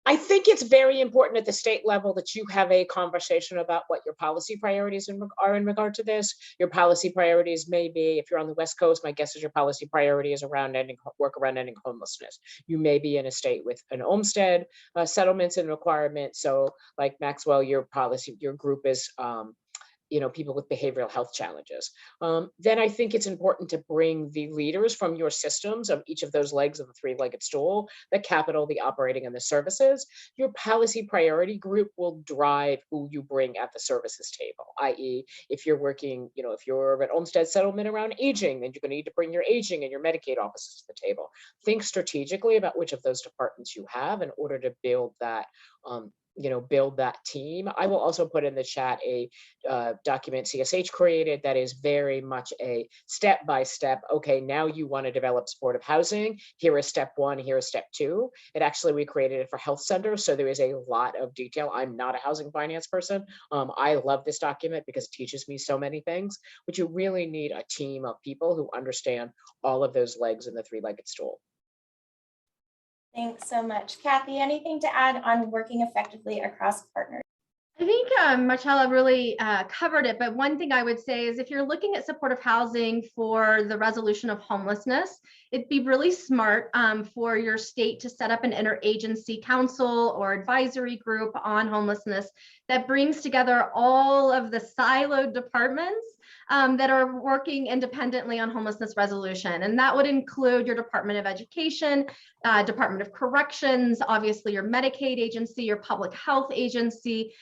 I think it's very important at the state level that you have a conversation about what your policy priorities are in regard to this. Your policy priorities may be, if you're on the West Coast, my guess is your policy priority is around ending homelessness. You may be in a state with an Olmstead settlements and requirements. So like Maxwell, your group is people with behavioral health challenges. Then I think it's important to bring the leaders from your systems of each of those legs of the three-legged stool, the capital, the operating, and the services. Your policy priority group will drive who you bring at the services table, i.e. if you're working, if you're an Olmstead settlement around aging, then you're going to need to bring your aging and your Medicaid offices to the table. Think strategically about which of those departments you have in order to build that build that team. I will also put in the chat a document CSH created that is very much a step-by-step, okay, now you want to develop supportive housing. Here is step one, here is step two. We created it for health centers, so there is a lot of detail. I'm not a housing finance person. I love this document because it teaches me so many things, but you really need a team of people who understand all of those legs in the three-legged stool. Thanks so much. Kathy, anything to add on working effectively across partners? I think Marcella really covered it, but one thing I would say is if you're looking at supportive housing for the resolution of homelessness, it'd be really smart for your state to set up an interagency council or advisory group on homelessness that brings together all of the siloed departments that are working independently on homelessness resolution. And that would include your Department of Education, Department of Corrections, obviously your Medicaid agency, your public health agency,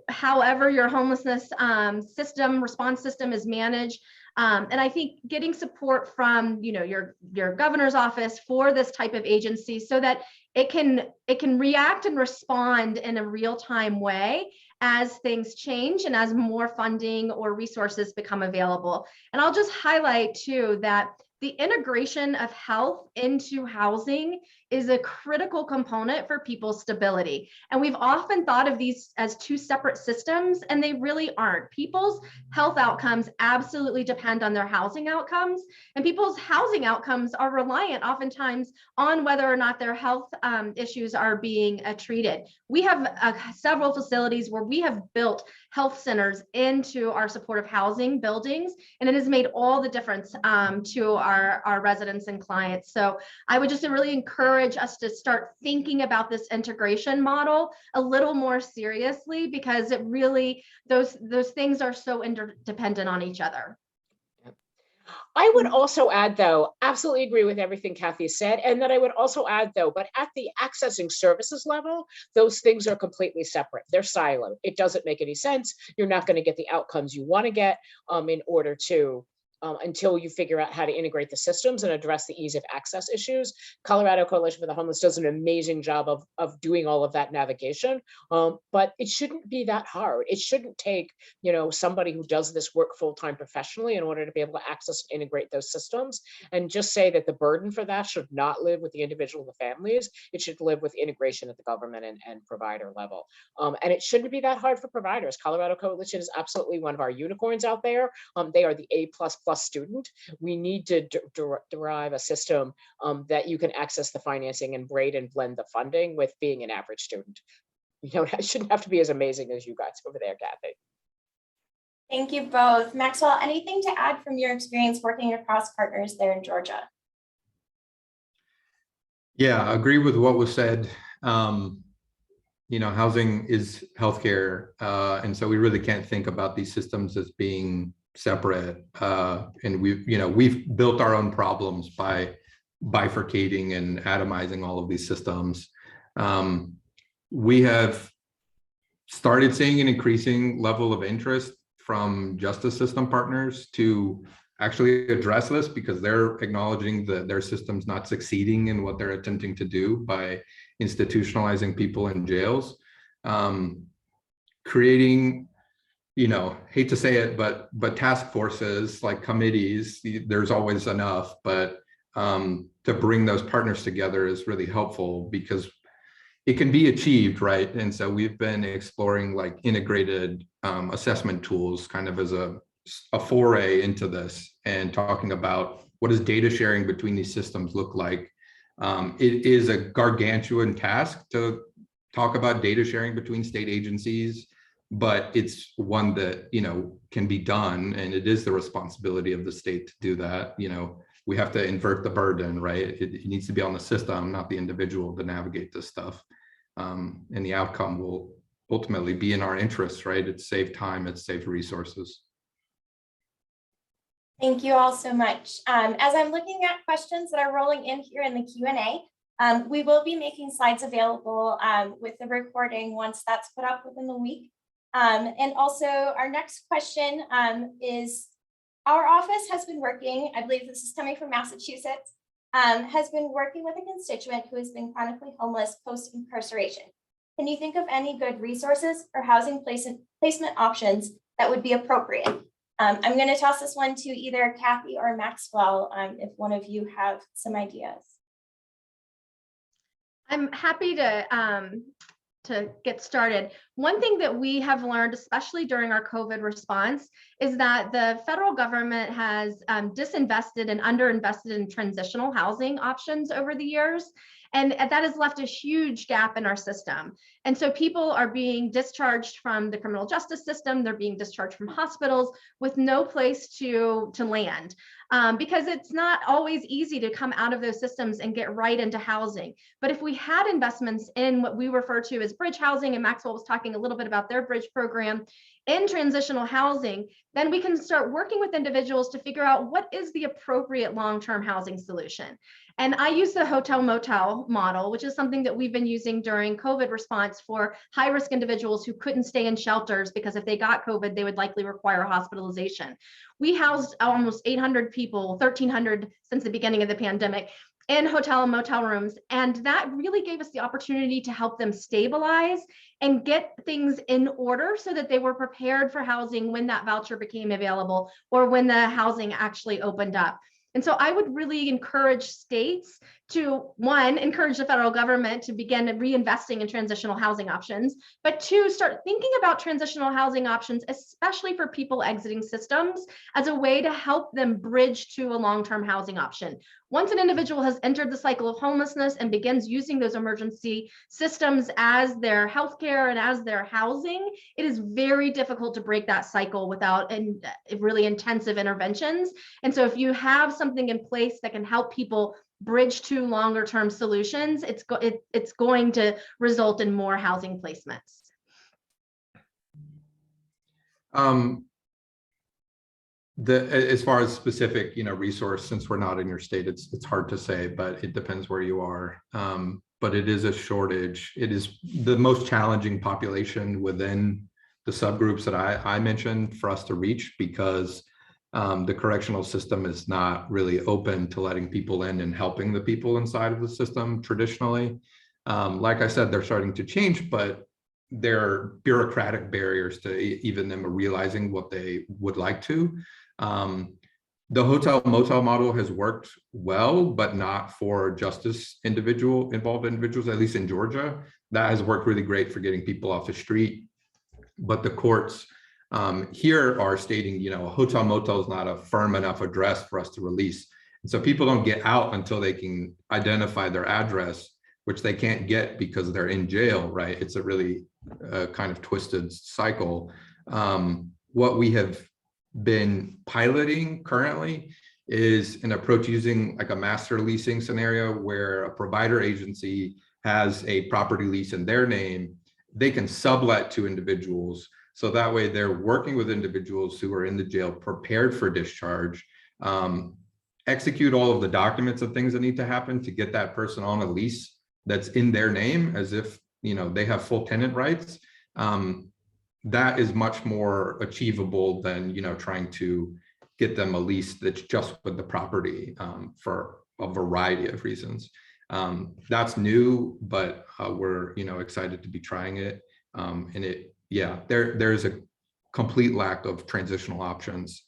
however your homelessness response system is managed. And I think getting support from your governor's office for this type of agency so that it can react and respond in a real-time way as things change and as more funding or resources become available. And I'll just highlight too that the integration of health into housing is a critical component for people's stability. And we've often thought of these as two separate systems, and they really aren't. People's health outcomes absolutely depend on their housing outcomes, and people's housing outcomes are reliant oftentimes on whether or not their health issues are being treated. We have several facilities where we have built health centers into our supportive housing buildings, and it has made all the difference to our residents and clients. So I would just really encourage encourage us to start thinking about this integration model a little more seriously, because it really, those things are so interdependent on each other. I would also add, though, absolutely agree with everything Kathy said. And then I would also add, though, but at the accessing services level, those things are completely separate. They're siloed. It doesn't make any sense. You're not going to get the outcomes you want to get in order to until you figure out how to integrate the systems and address the ease of access issues. Colorado Coalition for the Homeless does an amazing job of doing all of that navigation, but it shouldn't be that hard. It shouldn't take, somebody who does this work full-time professionally in order to be able to access and integrate those systems. And just say that the burden for that should not live with the individual and the families. It should live with integration at the government and provider level. And it shouldn't be that hard for providers. Colorado Coalition is absolutely one of our unicorns out there. They are the A++ student. We need to derive a system that you can access the financing and braid and blend the funding with being an average student. It shouldn't have to be as amazing as you guys over there, Kathy. Thank you both. Maxwell, anything to add from your experience working across partners there in Georgia? Yeah, I agree with what was said. Housing is healthcare, and so we really can't think about these systems as being separate. And we've built our own problems by bifurcating and atomizing all of these systems. We have started seeing an increasing level of interest from justice system partners to actually address this, because they're acknowledging that their system's not succeeding in what they're attempting to do by institutionalizing people in jails. Creating, hate to say it, but task forces, like committees, there's always enough, but to bring those partners together is really helpful because it can be achieved, right? And so we've been exploring like integrated assessment tools kind of as a foray into this, and talking about what does data sharing between these systems look like. It is a gargantuan task to talk about data sharing between state agencies, but it's one that, can be done, and it is the responsibility of the state to do that. We have to invert the burden, right? It needs to be on the system, not the individual, to navigate this stuff. And the outcome will ultimately be in our interests, right? It's saved time, it's saved resources. Thank you all so much. As I'm looking at questions that are rolling in here in the Q&A, we will be making slides available with the recording once that's put up within the week. And also our next question is, our office has been working, I believe this is coming from Massachusetts, has been working with a constituent who has been chronically homeless post-incarceration. Can you think of any good resources or housing placement options that would be appropriate? I'm going to toss this one to either Kathy or Maxwell if one of you have some ideas. I'm happy to get started. One thing that we have learned, especially during our COVID response, is that the federal government has disinvested and underinvested in transitional housing options over the years. And that has left a huge gap in our system. And so people are being discharged from the criminal justice system, they're being discharged from hospitals with no place to land. Because it's not always easy to come out of those systems and get right into housing. But if we had investments in what we refer to as bridge housing, and Maxwell was talking a little bit about their bridge program, in transitional housing, then we can start working with individuals to figure out what is the appropriate long-term housing solution. And I use the hotel motel model, which is something that we've been using during COVID response for high-risk individuals who couldn't stay in shelters because if they got COVID, they would likely require hospitalization. We housed almost 800 people, 1,300 since the beginning of the pandemic, in hotel and motel rooms. And that really gave us the opportunity to help them stabilize and get things in order so that they were prepared for housing when that voucher became available or when the housing actually opened up. And so I would really encourage states to, one, encourage the federal government to begin reinvesting in transitional housing options, but two, start thinking about transitional housing options, especially for people exiting systems, as a way to help them bridge to a long-term housing option. Once an individual has entered the cycle of homelessness and begins using those emergency systems as their healthcare and as their housing, it is very difficult to break that cycle without really intensive interventions. And so if you have something in place that can help people bridge to longer term solutions, it's going to result in more housing placements. As far as specific, resource, since we're not in your state, it's hard to say, but it depends where you are. But it is a shortage. It is the most challenging population within the subgroups that I mentioned for us to reach, because the correctional system is not really open to letting people in and helping the people inside of the system traditionally. Like I said, they're starting to change, but there are bureaucratic barriers to even them realizing what they would like to. The hotel motel model has worked well, but not for justice involved individuals, at least in Georgia. That has worked really great for getting people off the street. But the courts here are stating, a hotel motel is not a firm enough address for us to release. And so people don't get out until they can identify their address, which they can't get because they're in jail, right? It's a really kind of twisted cycle. What we have been piloting currently is an approach using like a master leasing scenario where a provider agency has a property lease in their name. They can sublet to individuals. So that way they're working with individuals who are in the jail, prepared for discharge, execute all of the documents and things that need to happen to get that person on a lease that's in their name as if, they have full tenant rights. That is much more achievable than, trying to get them a lease that's just with the property for a variety of reasons. That's new, but we're, excited to be trying it. And there's a complete lack of transitional options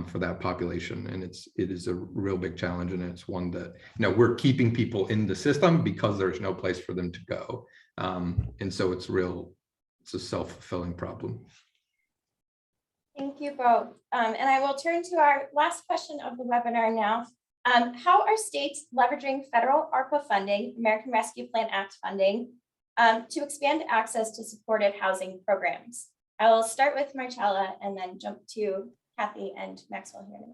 for that population. And it is a real big challenge. And it's one that, we're keeping people in the system because there's no place for them to go. And so it's a self-fulfilling problem. Thank you both. And I will turn to our last question of the webinar now. How are states leveraging federal ARPA funding, American Rescue Plan Act funding, to expand access to supportive housing programs? I will start with Marcella and then jump to Kathy and Maxwell here.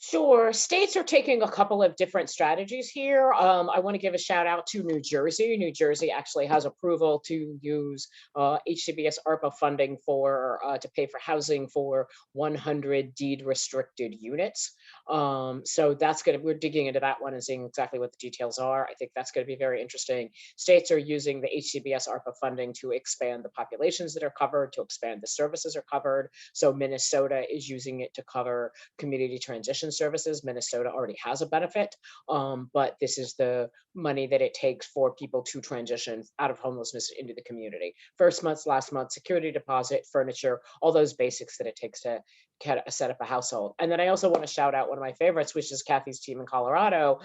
Sure. States are taking a couple of different strategies here. I want to give a shout out to New Jersey. New Jersey actually has approval to use HCBS ARPA funding to pay for housing for 100 deed restricted units. So we're digging into that one and seeing exactly what the details are. I think that's going to be very interesting. States are using the HCBS ARPA funding to expand the populations that are covered, to expand the services are covered. So Minnesota is using it to cover community transition services. Minnesota already has a benefit, but this is the money that it takes for people to transition out of homelessness into the community. First month, last month, security deposit, furniture, all those basics that it takes to set up a household. And then I also want to shout out one of my favorites, which is Kathy's team in Colorado.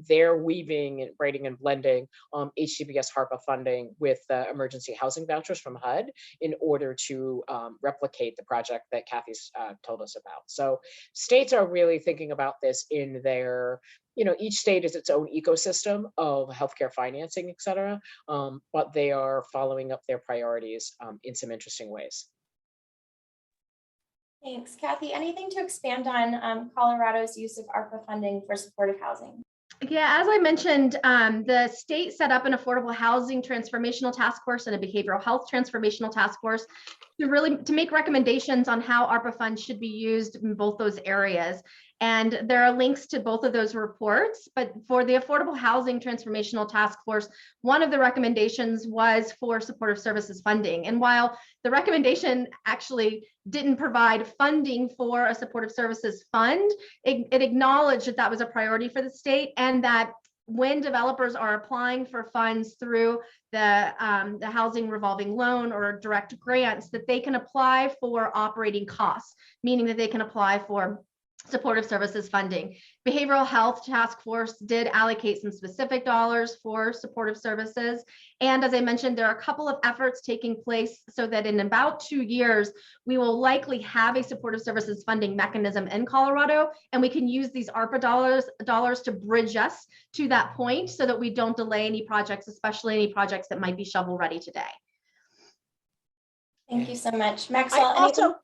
They're weaving and braiding and blending HCBS ARPA funding with emergency housing vouchers from HUD in order to replicate the project that Kathy's told us about. So states are really thinking about this in their, each state is its own ecosystem of healthcare financing, et cetera, but they are following up their priorities in some interesting ways. Thanks, Kathy. Anything to expand on Colorado's use of ARPA funding for supportive housing? Yeah, as I mentioned, the state set up an affordable housing transformational task force and a behavioral health transformational task force to make recommendations on how ARPA funds should be used in both those areas. And there are links to both of those reports, but for the Affordable Housing Transformational Task Force, one of the recommendations was for supportive services funding. And while the recommendation actually didn't provide funding for a supportive services fund, it acknowledged that that was a priority for the state, and that when developers are applying for funds through the housing revolving loan or direct grants, that they can apply for operating costs, meaning that they can apply for supportive services funding. Behavioral Health Task Force did allocate some specific dollars for supportive services. And as I mentioned, there are a couple of efforts taking place so that in about 2 years, we will likely have a supportive services funding mechanism in Colorado, and we can use these ARPA dollars to bridge us to that point so that we don't delay any projects, especially any projects that might be shovel ready today. Thank you so much. Maxwell,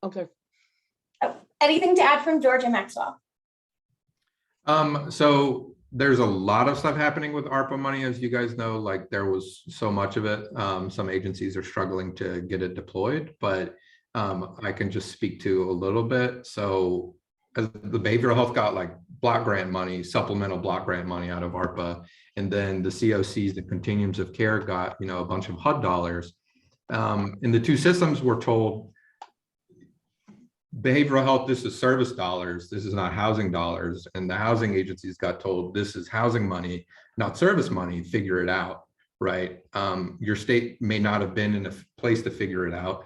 Okay. Anything to add from Georgia, Maxwell? So there's a lot of stuff happening with ARPA money, as you guys know, like there was so much of it. Some agencies are struggling to get it deployed, but I can just speak to a little bit. So as the behavioral health got like block grant money, supplemental block grant money out of ARPA, and then the COCs, the continuums of care, got, you know, a bunch of HUD dollars. And the two systems were told, behavioral health, this is service dollars, this is not housing dollars. And the housing agencies got told, this is housing money, not service money, figure it out, right? Your state may not have been in a place to figure it out.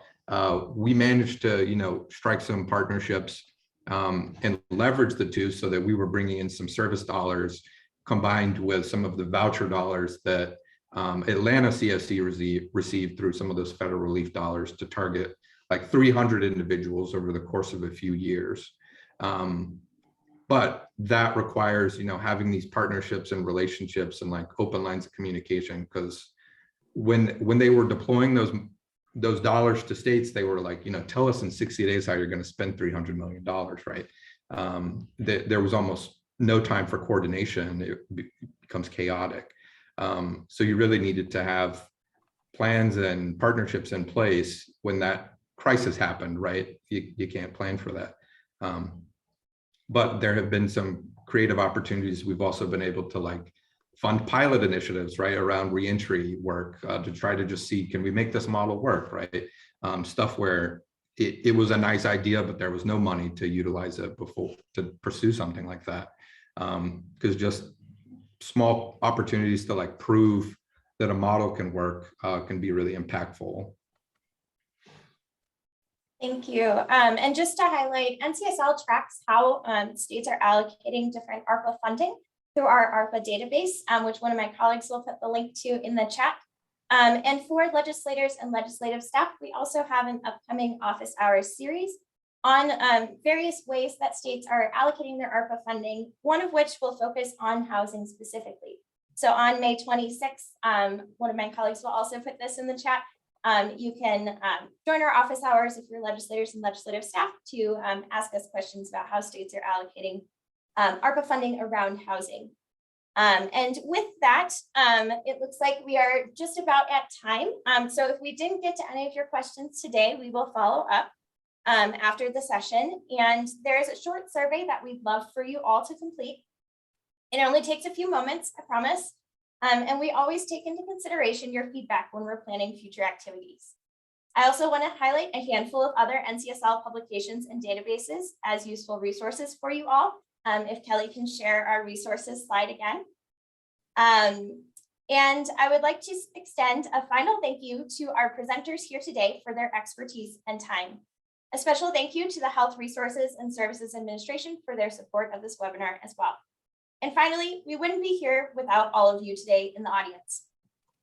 We managed to, you know, strike some partnerships and leverage the two so that we were bringing in some service dollars combined with some of the voucher dollars that Atlanta CSC received through some of those federal relief dollars to target like 300 individuals over the course of a few years. But that requires, you know, having these partnerships and relationships and like open lines of communication, because when they were deploying those dollars to states, they were like, you know, tell us in 60 days how you're going to spend $300 million, right? There was almost no time for coordination. It becomes chaotic. So you really needed to have plans and partnerships in place when that crisis happened, right? You can't plan for that. But there have been some creative opportunities. We've also been able to like fund pilot initiatives, right, around reentry work to try to just see, can we make this model work, right? Stuff where it was a nice idea, but there was no money to utilize it before to pursue something like that. Because just small opportunities to like prove that a model can work can be really impactful. Thank you. And just to highlight, NCSL tracks how states are allocating different ARPA funding through our ARPA database, which one of my colleagues will put the link to in the chat. And for legislators and legislative staff, we also have an upcoming office hours series on various ways that states are allocating their ARPA funding, one of which will focus on housing specifically. So on May 26th, one of my colleagues will also put this in the chat. You can join our office hours if you're legislators and legislative staff to ask us questions about how states are allocating ARPA funding around housing. And with that, it looks like we are just about at time. So if we didn't get to any of your questions today, we will follow up after the session. And there is a short survey that we'd love for you all to complete. It only takes a few moments, I promise. And we always take into consideration your feedback when we're planning future activities. I also want to highlight a handful of other NCSL publications and databases as useful resources for you all. If Kelly can share our resources slide again. And I would like to extend a final thank you to our presenters here today for their expertise and time. A special thank you to the Health Resources and Services Administration for their support of this webinar as well. And finally, we wouldn't be here without all of you today in the audience.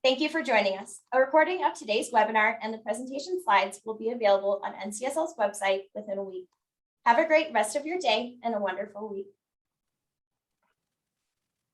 Thank you for joining us. A recording of today's webinar and the presentation slides will be available on NCSL's website within a week. Have a great rest of your day and a wonderful week.